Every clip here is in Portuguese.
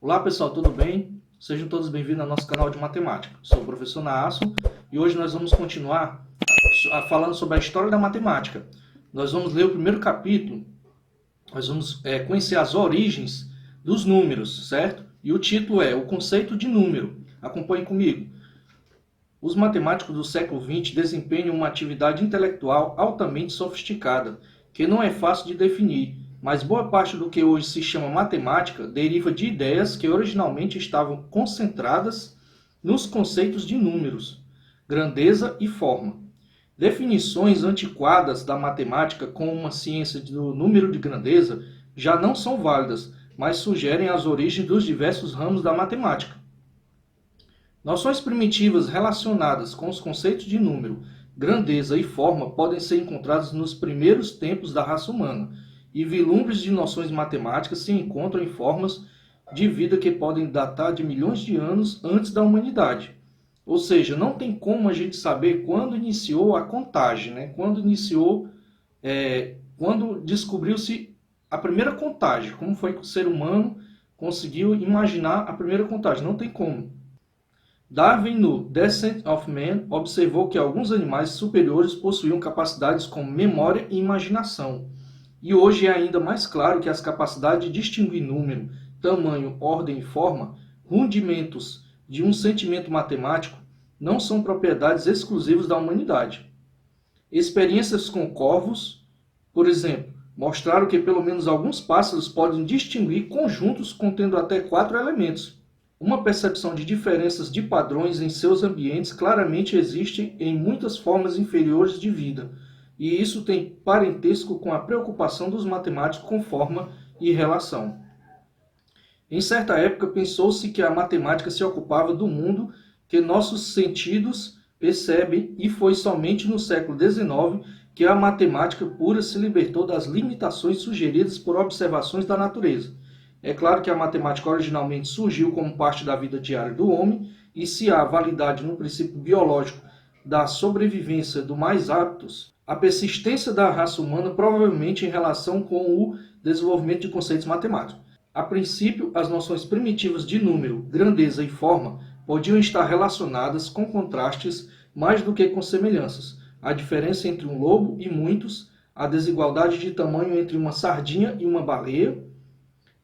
Olá pessoal, tudo bem? Sejam todos bem-vindos ao nosso canal de matemática. Sou o professor Naason e hoje nós vamos continuar falando sobre a história da matemática. Nós vamos ler o primeiro capítulo, nós vamos conhecer as origens dos números, certo? E o título é O Conceito de Número. Acompanhe comigo. Os matemáticos do século XX desempenham uma atividade intelectual altamente sofisticada, que não é fácil de definir, mas boa parte do que hoje se chama matemática deriva de ideias que originalmente estavam concentradas nos conceitos de números, grandeza e forma. Definições antiquadas da matemática como uma ciência do número de grandeza já não são válidas, mas sugerem as origens dos diversos ramos da matemática. Noções primitivas relacionadas com os conceitos de número, grandeza e forma podem ser encontradas nos primeiros tempos da raça humana, e vislumbres de noções matemáticas se encontram em formas de vida que podem datar de milhões de anos antes da humanidade. Ou seja, não tem como a gente saber quando iniciou a contagem, né? Quando descobriu-se a primeira contagem, como foi que o ser humano conseguiu imaginar a primeira contagem, não tem como. Darwin, no Descent of Man, observou que alguns animais superiores possuíam capacidades como memória e imaginação. E hoje é ainda mais claro que as capacidades de distinguir número, tamanho, ordem e forma, rudimentos de um sentimento matemático, não são propriedades exclusivas da humanidade. Experiências com corvos, por exemplo, mostraram que pelo menos alguns pássaros podem distinguir conjuntos contendo até 4 elementos. Uma percepção de diferenças de padrões em seus ambientes claramente existe em muitas formas inferiores de vida, e isso tem parentesco com a preocupação dos matemáticos com forma e relação. Em certa época, pensou-se que a matemática se ocupava do mundo que nossos sentidos percebem, e foi somente no século XIX que a matemática pura se libertou das limitações sugeridas por observações da natureza. É claro que a matemática originalmente surgiu como parte da vida diária do homem, e se há validade no princípio biológico da sobrevivência do mais aptos, a persistência da raça humana provavelmente em relação com o desenvolvimento de conceitos matemáticos. A princípio, as noções primitivas de número, grandeza e forma podiam estar relacionadas com contrastes mais do que com semelhanças. A diferença entre um lobo e muitos, a desigualdade de tamanho entre uma sardinha e uma baleia,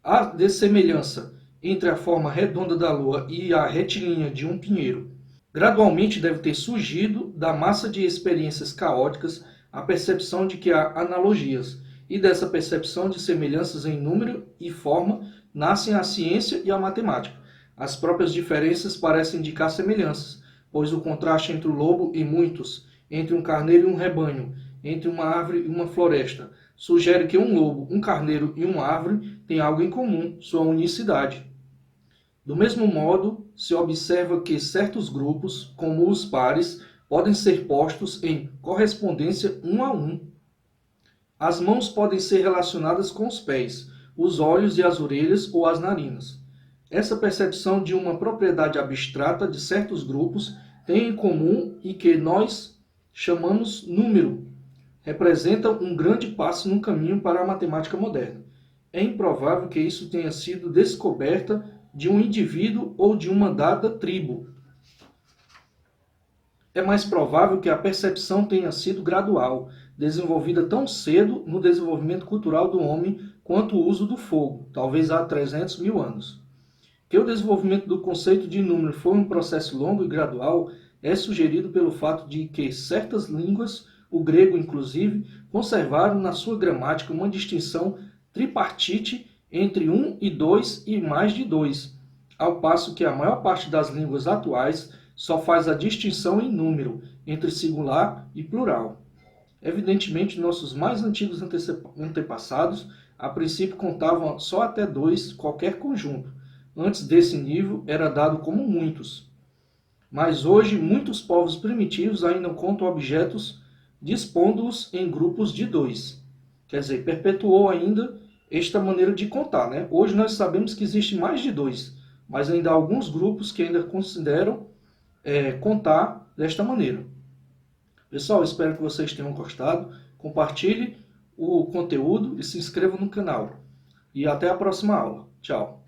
a dessemelhança entre a forma redonda da Lua e a retilínea de um pinheiro. Gradualmente deve ter surgido da massa de experiências caóticas a percepção de que há analogias, e dessa percepção de semelhanças em número e forma nascem a ciência e a matemática. As próprias diferenças parecem indicar semelhanças, pois o contraste entre o lobo e muitos, entre um carneiro e um rebanho, entre uma árvore e uma floresta, sugere que um lobo, um carneiro e uma árvore têm algo em comum, sua unicidade. Do mesmo modo, se observa que certos grupos, como os pares, podem ser postos em correspondência um a um. As mãos podem ser relacionadas com os pés, os olhos e as orelhas ou as narinas. Essa percepção de uma propriedade abstrata de certos grupos tem em comum e que nós chamamos número, representa um grande passo no caminho para a matemática moderna. É improvável que isso tenha sido descoberta de um indivíduo ou de uma dada tribo. É mais provável que a percepção tenha sido gradual, desenvolvida tão cedo no desenvolvimento cultural do homem quanto o uso do fogo, talvez há 300 mil anos. Que o desenvolvimento do conceito de número foi um processo longo e gradual é sugerido pelo fato de que certas línguas, o grego inclusive, conservaram na sua gramática uma distinção tripartite entre 1 e 2 e mais de 2, ao passo que a maior parte das línguas atuais só faz a distinção em número, entre singular e plural. Evidentemente, nossos mais antigos antepassados, a princípio, contavam só até 2 qualquer conjunto. Antes desse nível, era dado como muitos. Mas hoje, muitos povos primitivos ainda contam objetos dispondo-os em grupos de 2. Quer dizer, perpetuou ainda esta maneira de contar, né? Hoje nós sabemos que existe mais de 2, mas ainda há alguns grupos que ainda consideram contar desta maneira. Pessoal, espero que vocês tenham gostado. Compartilhe o conteúdo e se inscreva no canal. E até a próxima aula. Tchau!